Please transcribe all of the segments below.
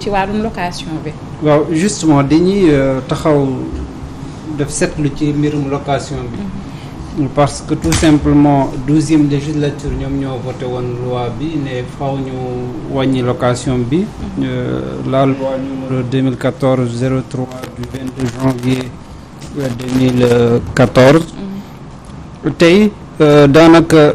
ci wàllum location bi. waaw justement dañuy taxaw def seetlu ci mbirum location bi. parce que tout simplement 12e législature ñoom ñoo voté woon loi bi ne faw ñu wàññi location bi. la loi numéro 2014 03 du 22 janvier 2014. tey daanaka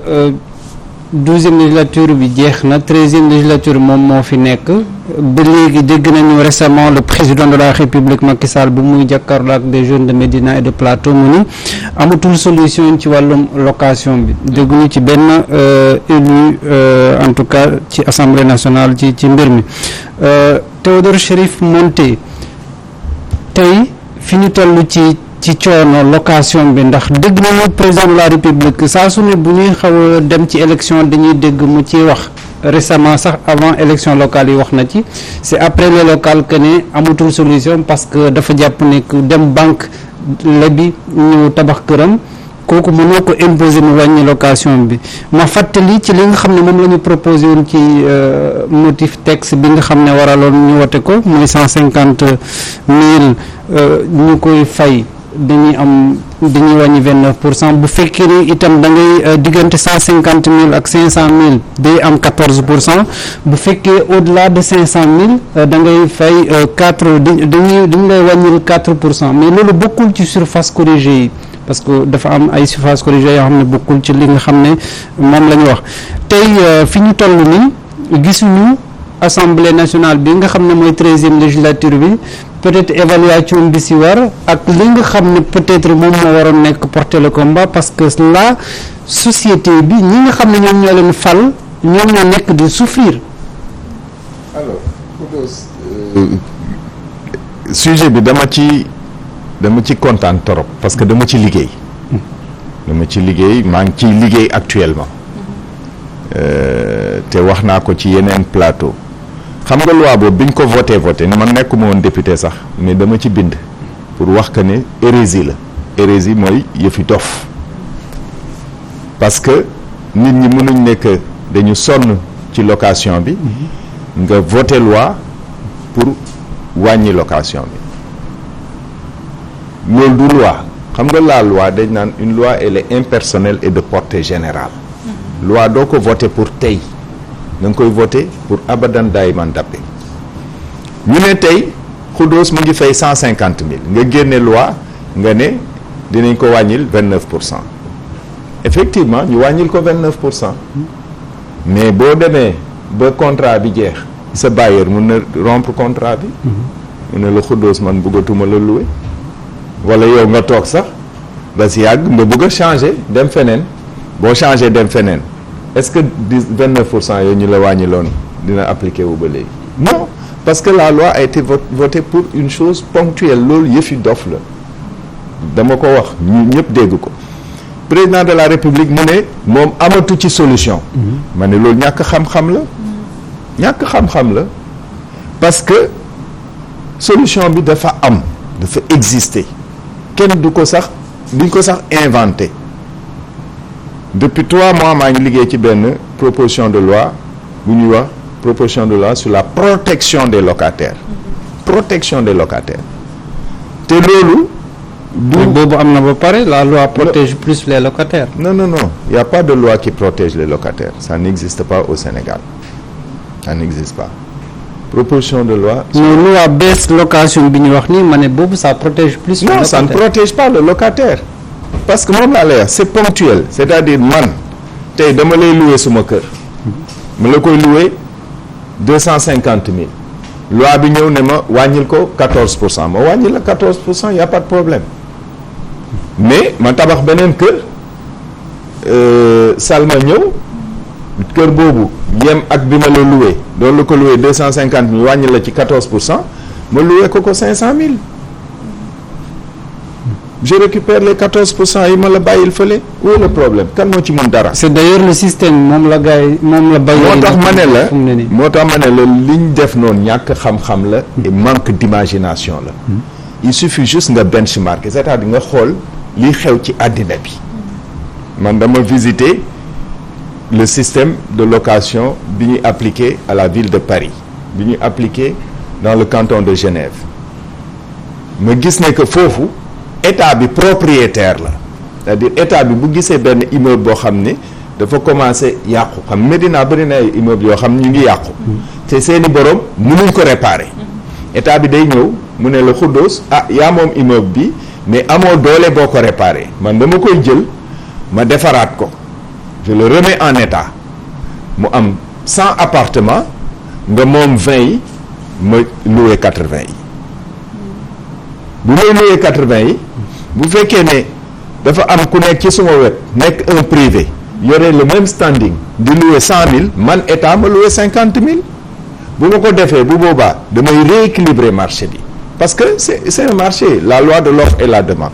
12e législature bi jeex na 13e législature moom moo fi nekk ba léegi dégg nañu récemment le président de la République Macky Sall bu muy jàkkaarloo ak des jeunes de Médina et de Plateau mu ni amatul solution ci wàllum location bi dégguñu ci benn élu en tout cas ci Assemblée nationale ci mbir mi Théodore Chérif Monteil tey fi ñu toll ci coono location bi ndax dégg nañu président de la République saa su ne bu ñuy xaw a dem ci élection dañuy dégg mu ciy wax récemment sax avant élection locale yi wax na ci c'est après les locales que ne amatul solution parce que dafa jàpp ne que dem banque lebi ñëw tabax këram kooku mënoo ko imposer mu wàññi location bi ma fàttali ci li nga xam ne moom la ñu proposé woon ci motif texte bi nga xam ne waraloon ñu wote ko mooy 150 000 ñu koy fay dañuy wàññi 29% bu fekkee ni itam da ngay diggante 150 000 ak 500 000 day am 14% bu fekkee au-delà de 500 000 da ngay fay 4 dañu lay wàññil 4% mais loolu bokkul ci surface corrigée yi parce que dafa am ay surface corrigée yoo xam ne bokkul ci li nga xam ne moom la ñu wax tey fi ñu toll nii gisuñu assemblée nationale bi nga xam ne mooy 13e législature bi peut-être évaluation bi si war ak li nga xam ne peut-être moom moo waroon nekk porter le combat parce que la société bi ñi nga xam ne ñoom ñoo leen fal ñoom ñoo nekk di souffrir. alors sujet bi dama ci kontaan trop parce que dama ci liggéey. maa ngi ciy liggéey actuellement. te wax naa ko ci yeneen plateau. xam nga loi boobu biñ ko voté man nekkuma woon député sax mais dama ci bind pour wax que ne hérésie mooy yëfi dof parce que nit ñi mënuñ nekk dañu sonn ci location bi nga voté loi pour wàññi location bi loolu du loi xam nga la loi dañ naan une loi elle est impersonnelle et de portée générale loi doo ko voté pour tey da nga koy voté pour abadan daayman dappe ñu ne tey Khoudoss mu ngi fay 150 000 nga génne loi nga ne dinañ ko wàññil 29%. effectivement ñu wàññil ko 29%. mais boo demee ba contrat bi jeex sa bailleur mun na rompre contrat bi. mu ne la Khoudoss man bëggatuma la louer. wala yow nga toog sax ba si yàgg nga bëgg a changer dem feneen boo changer dem feneen. est-ce que 29% yooyu ñu la wàññi loon dina appliquer wu ba léegi non parce que la loi a été votée pour une chose ponctuelle loolu yëfi dof la dama ko wax ñu ñëpp dégg ko président de la république mu ne moom amatu ci solution ma ne loolu ñàkk xam-xam la parce que solution bi dafa exister kenn duñ ko sax inventé depuis 3 mois maa ngi liggéey ci benn proposition de loi bu ñuy wax proposition de loi sur la protection des locataires te loolu boobu am na ba pare la loi protège plus les locataires. non il y a pas de loi qui protège les locataires ça n'existe pas au Sénégal ça n'existe pas proposition de loi. non loi baisse location bi ñu wax nii ma ne boobu ça protège plus. non ça ne protège pas le locataire. parce que moom laa lay wax c'est ponctuel c'est-à-dire man tey dama lay louer suma kër ma la koy louer 250 000 loi bi ñëw ne ma wàññil ko 14% ma wàññil la 14% y a pas de problème mais ma tabax beneen kër Salma ñëw kër boobu yem ak bi ma la louer doon la ko louer 250 000 wàññil la ci 14% ma louer ko 500 000. je récupère les 14% yi ma la bàyyil fële où est le problème kan moo ci mën dara. c'est d'ailleurs le système moom la gars yi moom la bàyyi. moo tax ma ne la liñ def noonu ñàkk xam-xam la. et manque d'imagination la. il suffit juste nga benchmark c'est-à-dire nga xool liy xew ci àddina bi. man dama visiter le système de location bi ñuy appliqué à la ville de Paris bi ñuy appliqué dans le canton de Genève ma gis ne que foofu état bi propriétaire la c'est-à-dire état bi bu gisee benn immeuble boo xam ne dafa commencé yàqu xam Médina bëri na ay immeuble yoo xam ñu ngi yàqu te seeni borom mënuñ ko réparer état bi day ñëw mu ne la Khoudoss yaa moom immeuble bi mais amoo doole boo ko réparer man dama koy jël ma defaraat ko je le remets en état mu am 100 appartements nga moom 20 yi ma loué 80 yi bu may loué 80 yi bu fekkee ne dafa am ku nekk ci suma wet nekk un privé yore le même standing di loué 100 000 man état ma loué 50 000 bu ma ko defee bu boobaa damay rééquilibrer marché bi parce que c'est un marché la loi de l'offre et la demande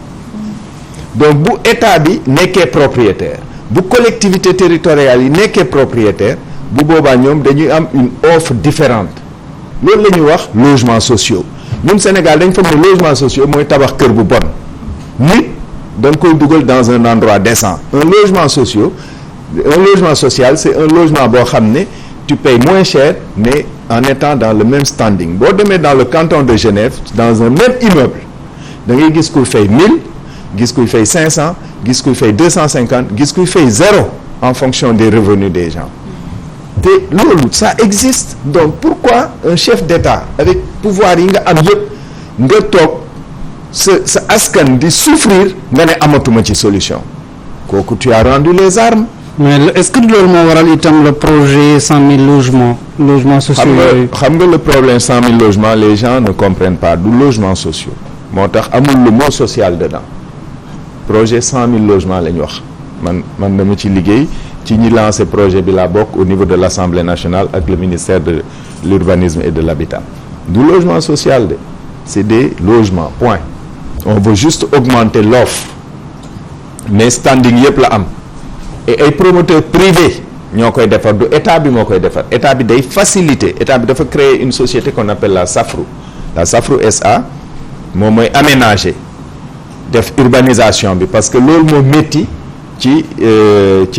donc bu état bi nekkee propriétaire bu collectivité territoriale yi nekkee propriétaire bu boobaa ñoom dañuy am une offre différente loolu la ñuy wax logements sociaux ñun Sénégal dañ foog ne logements sociaux mooy tabax kër bu bon nit da nga koy dugal dans un endroit décent un logement social c'est un logement boo xam ne tu payes moins cher mais en étant dans le même standing boo demee dans le canton de Genève dans un même immeuble da ngay gis kuy fay 1000 gis kuy fay 500 gis kuy fay 250 gis kuy fay 0 en fonction des revenus des gens te loolu ça existe donc pourquoi un chef d'État avec pouvoir yi nga am yëpp nga toog sa askan di souffrir nga ne amatuma ci solution kooku tu as rendu les armes. mais est-ce que loolu moo waral itam le projet 100 000 logements sociaux yooyu. xam nga le problème 100 000 logements les gens ne comprennent pas du logements sociaux moo tax amul le mot social dedans projet 100 000 logements la ñu wax man dama ci liggéey ci ñi lancé projet bi la bokk au niveau de l'Assemblée nationale ak le ministère de l'urbanisme et de l'habitat du logement social de c'est des logements point on veut juste augmenter l'offre mais standing yëpp la am et ay promoteurs privés ñoo koy defar du état bi moo koy defar état bi day faciliter état bi dafa créer une société qu'on appelle la SAFRU SA moom mooy aménager def urbanisation bi parce que loolu moo métti ci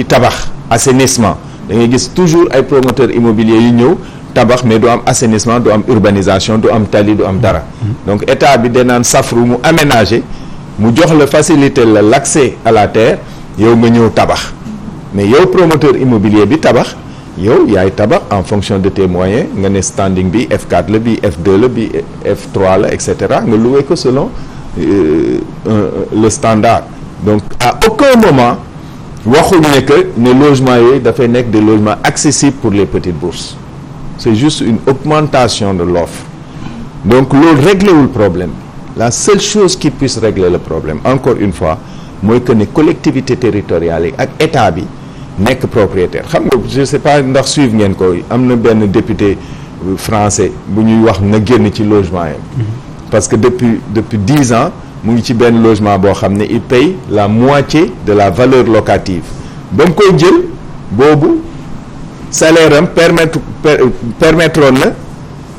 tabax assainissement da ngay gis toujours ay promoteurs immobiliers yu ñëw tabax mais du am assainissement du am urbanisation du am tali du am dara donc état bi danaan SAFRU mu aménager mu jox la faciliter la l'accès à la terre yow nga ñëw tabax mais yow promoteur immobilier bi tabax yow yaay tabax en fonction de tes moyens nga ne standing bi F4 la bi F2 la bi F3 la et cetera nga loué ko selon le standard donc à aucun moment waxuñu ne que ne logements yooyu dafay nekk des logements accessibles pour les petites bourses c'est juste une augmentation de l'offre donc loolu réglé wul problème la seule chose qui puisse régler le problème encore une fois mooy que ne collectivité territoriale yi ak état bi nekk propriétaire xam nga je sais pas ndax suivre ngeen ko am na benn député français bu ñuy wax na génn ci logement yi parce que depuis 10 ans mu ngi ci benn logement boo xam ne il paye la moitié de la valeur locative ba mu koy jël boobu salaire am permettroon na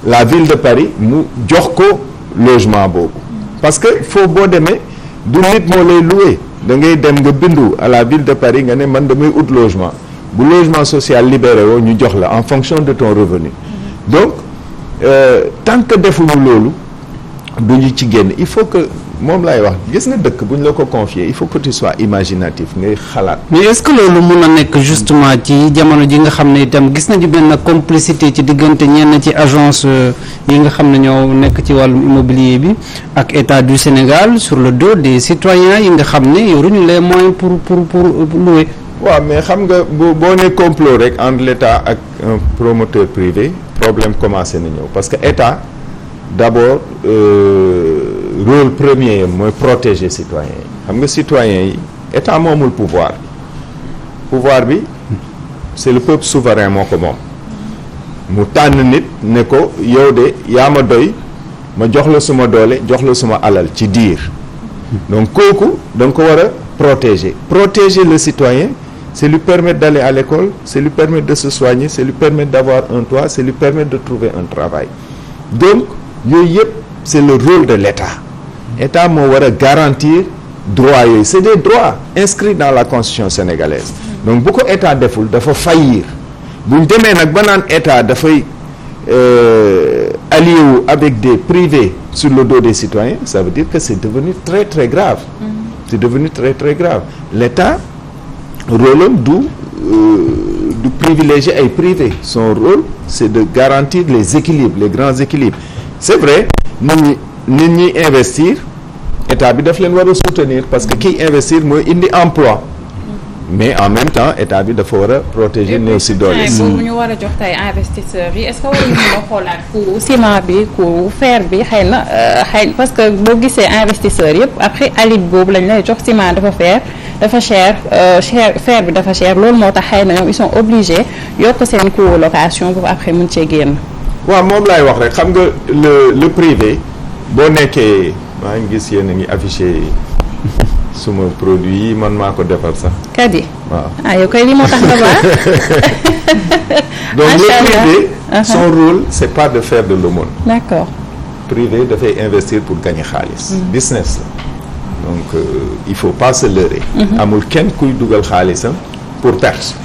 la ville de Paris mu jox ko logement boobu parce que foo boo demee du nit moo lay louer da ngay dem nga bindu à la ville de Paris nga ne man damay ut logement bu logement social libéré woo ñu jox la en fonction de ton revenu donc tant que defuñu loolu duñu ci génn il faut que moom laay wax gis nga dëkk bu ñu la ko confier il faut que tu sois imaginatif ngay xalaat. mais est-ce que loolu mun a nekk justement ci jamono ji nga xam ne itam gis nañu benn complicité ci diggante ñenn ci agence yi nga xam ne ñoo nekk ci wàllum immobilier bi ak état du Sénégal sur le dos des citoyens yi nga xam ne yoruñu les moyens pour louer. waaw mais xam nga boo nee complot rek entre l'état ak un promoteur privé problème commencé na ñëw parce que état d'abord rôle premier mooy protéger citoyens yi xam nga citoyens yi état moomul pouvoir bi c'est le peuple souverain moo ko moom mu tànn nit ne ko yow de yaa ma doy ma jox la suma doole jox la suma alal ci diir donc kooku da nga ko war a protéger le citoyen c'est lui permettre d'aller à l'école c'est lui permettre de se soigner c'est lui permettre d'avoir un toit c'est lui permettre de trouver un travail donc yooyu yëpp c'est le rôle de l'État moo war a garantir droits yooyu c'est des droits inscrits dans la constitution sénégalaise donc bu ko état deful dafa faillir bu ñu demee nag ba naan état dafay allié wu avec des privés sur le dos des citoyens, ça veut dire que c'est devenu très très grave. C'est devenu très très grave. L'État rôle am du privilégier ay privé. Son rôle c'est de garantir les équilibres, les grands équilibres. C'est vrai nit ñi investir état bi daf leen war a soutenir parce que kiy investir mooy indi emploi. Mais en même temps état bi dafa war a protéger néew si doole. boobu ñu war a jox tey investisseurs yi est-ce que waruñu mën a xoolaat coût ciment bi coût fer bi xëy na parce que boo gisee investisseurs yëpp après alit boobu lañ lay jox ciment dafa cher fer bi dafa cher loolu moo tax xëy na ñoom ils sont obligés yokk seen coût location boobu après mën cee génn. waaw moom laay wax rek xam nga le privé boo nekkee maa ngi gis yéen a ngi affiché suma produit yi man maa ko defar sax. kat yi waaw yow kay li moo tax nga baax. donc le privé son rôle c'est pas de faire de l'aumône. D'accord. Privé dafay investir pour gagner xaalis. business la donc il faut pas se leurrer. amul kenn kuy dugal xaalisam pour perte.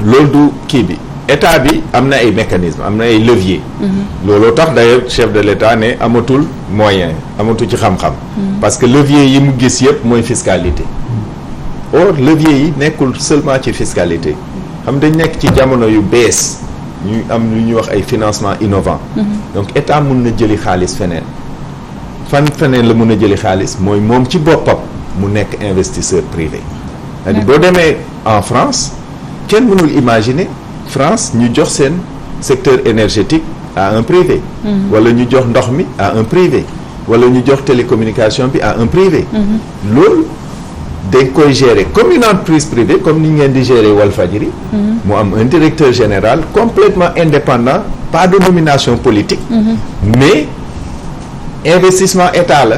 loolu du kii bi état bi am na ay mécanismes am na ay leviers. looloo tax d'ailleurs chef de l'État ne amatul moyen amatul ci xam-xam. parce que levier yi mu gis yëpp mooy fiscalité. or levier yi nekkul seulement ci fiscalité. xam dañ nekk ci jamono yu bees ñu am lu ñuy wax ay financement innovant. donc état mun na jëli xaalis feneen. feneen la mun a jëli xaalis mooy moom ci boppam mu nekk investisseur privé. c'est-à-dire boo demee en France kenn mënul imaginer France ñu jox seen secteur énergétique à un privé. wala ñu jox ndox mi à un privé. wala ñu jox télécommunication bi à un privé. loolu dañ koy gérer comme une entreprise privée comme ni ngeen di gérer Walfadjri. mu am un directeur général complètement indépendant pas de nomination politique. mais investissement état la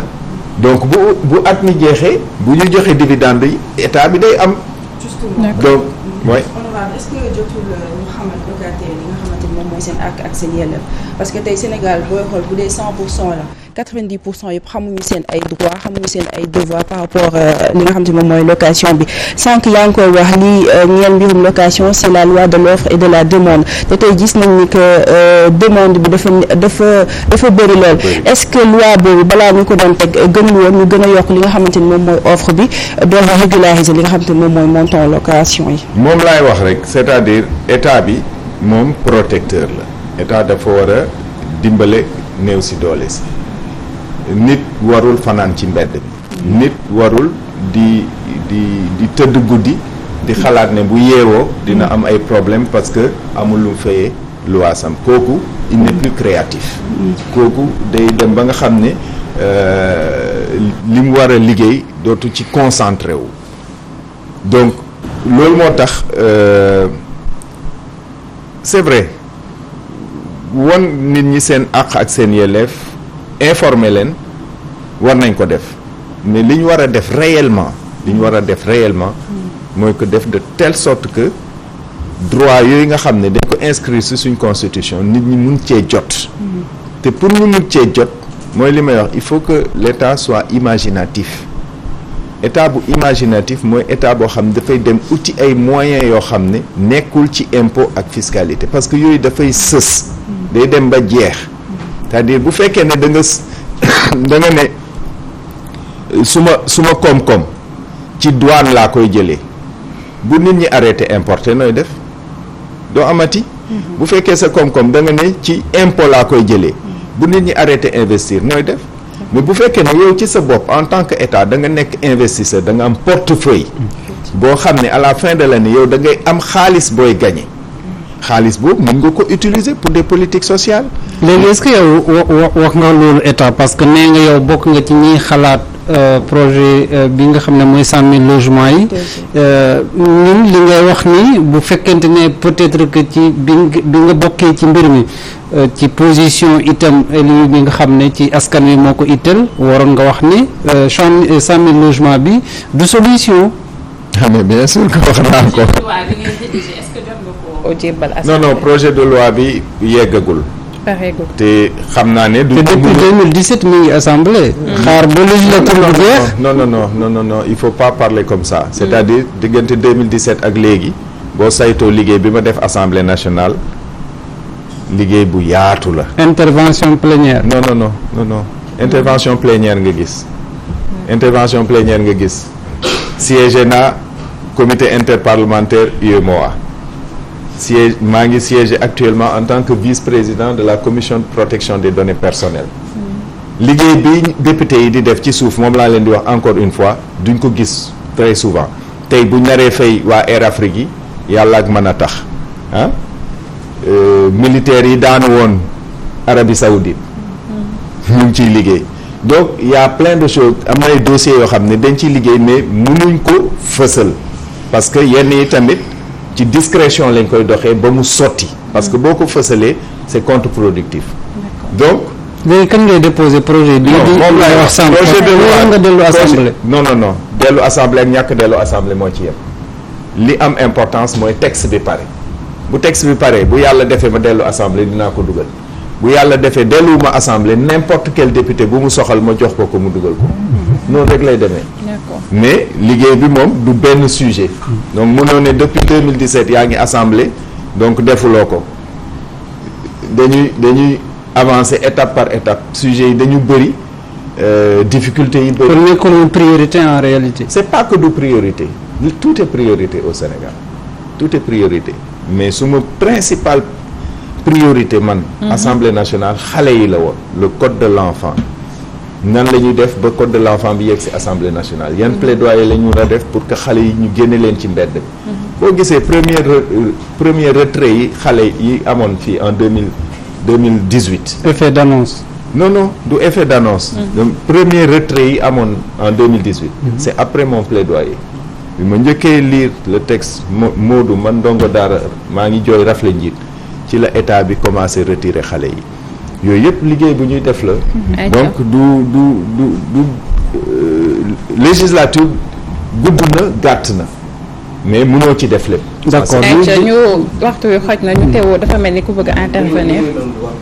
donc bu at mi jeexee bu ñu joxe dividende yi état bi day am. justement donc mooy. honorable est-ce que jotul ñu xamal locataires yi nga xamante ni moom mooy seen ak seen yelleef parce que tey Sénégal booy xool bu dee 100% la 90% yëpp xamuñu seen ay droits xamuñu seen ay devoirs par rapport li nga xamante ni moom mooy location bi sànq yaa ngi koy wax lii ñeel mbirum location c'est la loi de l'offre et de la demande te tey gis nañ ni que demande bi dafa bëri lool est-ce que loi boobu balaa ñu ko doon teg gën woon ñu gën a yokk li nga xamante ni moom mooy offre bi doon régulariser li nga xamante ni moom mooy montant location yi. moom laay wax rek c'est-à-dire état bi moom protecteur la état dafa war a dimbale néew si doole si nit warul fanaan ci mbedd bi nit warul di tëdd guddi di xalaat ne bu yeewoo dina am ay problème parce que amul lu fayee luwaasam kooku il n'est plus créatif kooku day dem ba nga xam ne li mu war a liggéey dootu ci concentré wu donc loolu moo tax c'est vrai won nit ñi seen àq ak seen yelleef informer leen war nañ ko def mais li ñu war a def réellement mooy ko def de telle sorte que droit yooyu nga xam ne dañ ko inscrire ci suñ constitution nit ñi mun cee jot te pour ñu mun cee jot mooy li may wax il faut que l'État soit imaginatif état bu imaginatif mooy état boo xam ne dafay dem uti ay moyens yoo xam ne nekkul ci impôt ak fiscalité parce que yooyu dafay sës day dem ba jeex c'est-à-dire bu fekkee ne da nga ne suma koom-koom ci douane laa koy jëlee bu nit ñi arrêté importer nooy def doo amati bu fekkee sa koom-koom da nga ne ci impôt laa koy jëlee bu nit ñi arrêté investir nooy def mais bu fekkee ne yow ci sa bopp en tant que état da nga nekk investisseur da nga am portefeuille boo xam ne à la fin de l'année yow da ngay am xaalis booy gagner xaalis boobu mën nga ko utiliser pour des politiques sociales. léegi est-ce que yow wax nga loolu état parce que nee nga yow bokk nga ci ñiy xalaat projet bi nga xam ne mooy 100 000 logements yi ñun li ngay wax ni bu fekkente ne peut-être que ci bi nga bokkee ci mbir mi ci position itam li bi nga xam ne ci askan wi moo ko itteel waroon nga wax ni 100 000 logements bi du solution. ah mais bien sûr que wax naa ko. non projet de loi bi yeggagul. te xam naa ne. te depuis 2017 mi ngi assemblée. xaar ba législature bu jeex. non il faut pas parler comme ça. c'est-à-dire diggante 2017 ak léegi boo saytoo liggéey bi ma def assemblée nationale liggéey bu yaatu la. intervention plénière. non intervention plénière nga gis. intervention plénière nga gis. siège na comité interparlementaire UEMOA. maa ngi siéger actuellement en tant que vice-président de la commission de protection des données personnelles. liggéey bi député yi di def ci suuf moom laa leen di wax encore une fois duñ ko gis très souvent tey bu naree fay waa Air Afrique yi yàlla ak mën a tax ah militaires yi daanu woon Arabie Saoudite ñu ngi ciy liggéey donc il y a plein de choses am na ay dossiers yoo xam ne dañ ciy liggéey mais mënuñ ko fësal parce que yenn yi tamit ci discrétion lañ koy doxee ba mu sotti parce que boo ko fësalee c'est contre-productif donc léegi kan ngay déposer projet bi. moom laay wax sànq projet de nga dellu assemblée. non dellu assemblée ak ñàkk dellu assemblée moo ci yem li am importance mooy texte bi pare bu texte bi pare bu yàlla defee ma dellu assemblée dinaa ko dugal bu yàlla defee delluwuma assemblée n'importe quel député bu mu soxal ma jox ko mu dugal ko noonu rek lay demee. D'accord. mais liggéey bi moom du benn sujet. donc mënoo ne depuis 2017 yaa ngi assemblée donc defuloo ko dañuy avancer étape par étape sujet yi dañu bëri difficultés yi bëri. pour nekkul une priorité en réalité. c'est pas que du priorité tout est priorité au Sénégal tout est priorité mais suma principale priorité man. Assemblée nationale xale yi la woon le code de l'enfant nan la ñuy def ba code de l'enfant bi yegg ci Assemblée nationale yan plaidoyer la ñu war a def pour que xale yi ñu génne leen ci mbedd. boo gisee premier retrait yi xale yi amoon fii en 2018. effet d'annonce. non du effet d'annonce. donc premier retrait yi amoon en 2018. c'est après mon plaidoyer. bi ma njëkkee lire le texte Modou man ndongo daara maa ngi jooy rafle njiit ci la état bi commencé retirer xale yi yooyu yëpp liggéey bu ñuy def la. donc du législature gudd na gàtt na mais mënoo ci def lépp. d'accord ñu waxtu wi xoj na ñu teewoo dafa mel ni ku bëgg a intervenir.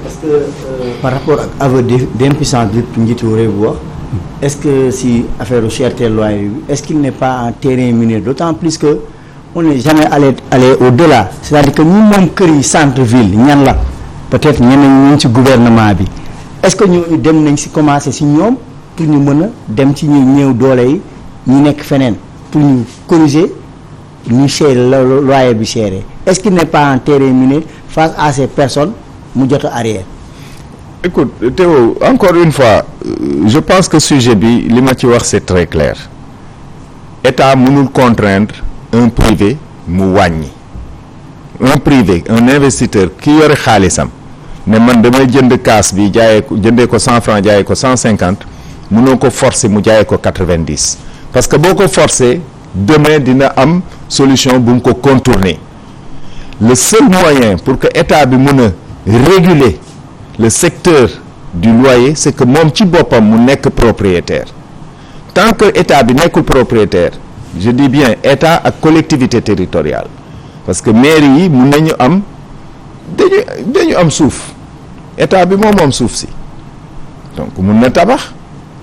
parce que par rapport ak aveu d'impuissance bi njiitu réew bi wax est-ce que si affaire cherté loyer bi est-ce qu'il n'est pas un terrain miné d'autant plus que on n'est jamais allé au-delà c'est-à-dire que ñu moom kër yi centre-ville ñan la peut-être ñeneen ñu ci gouvernement bi est-ce que ñu dem nañ si commencer si ñoom pour ñu mën a dem ci ñu ñëw doole yi ñu nekk feneen pour ñu corriger ñu cher loyer bi chéré est-ce qu'il n'est pas un terrain miné face à ces personnes mu jot a arrière. Écoute Théo encore une fois je pense que sujet bi li ma ci wax c'est très clair état mënul contraindre un privé mu wàññi un privé un investisseur ki yore xaalisam ne man damay jënd kaas bi jëndee ko 100 francs jaayee ko 150 mënoo ko forcer mu jaayee ko 90 parce que boo ko forcer demain dina am solution bu mu ko contourner le seul moyen pour que état bi mën a réguler le secteur du loyer c'est que moom ci boppam mu nekk propriétaire tant que état bi nekkul propriétaire je dis bien état ak collectivité territoriale parce que mairie yi mun nañu am dañu am suuf état bi moom suuf si donc mun na tabax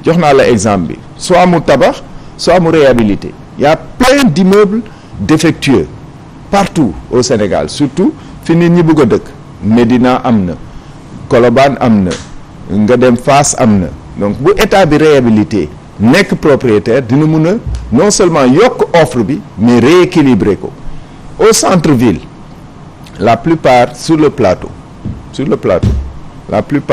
jox naa la exemple bi soit mu tabax soit mu réhabilité il y a plein d'immeubles défectueux partout au Sénégal surtout fi nit ñi bëgg a dëkk Médina am na Colobane am na nga dem Fass am na donc bu état bi réhabilité nekk propriétaire dina mun a non seulement yokk offre bi mais rééquilibrer ko au centre-ville la plupart sur le plateau la plupart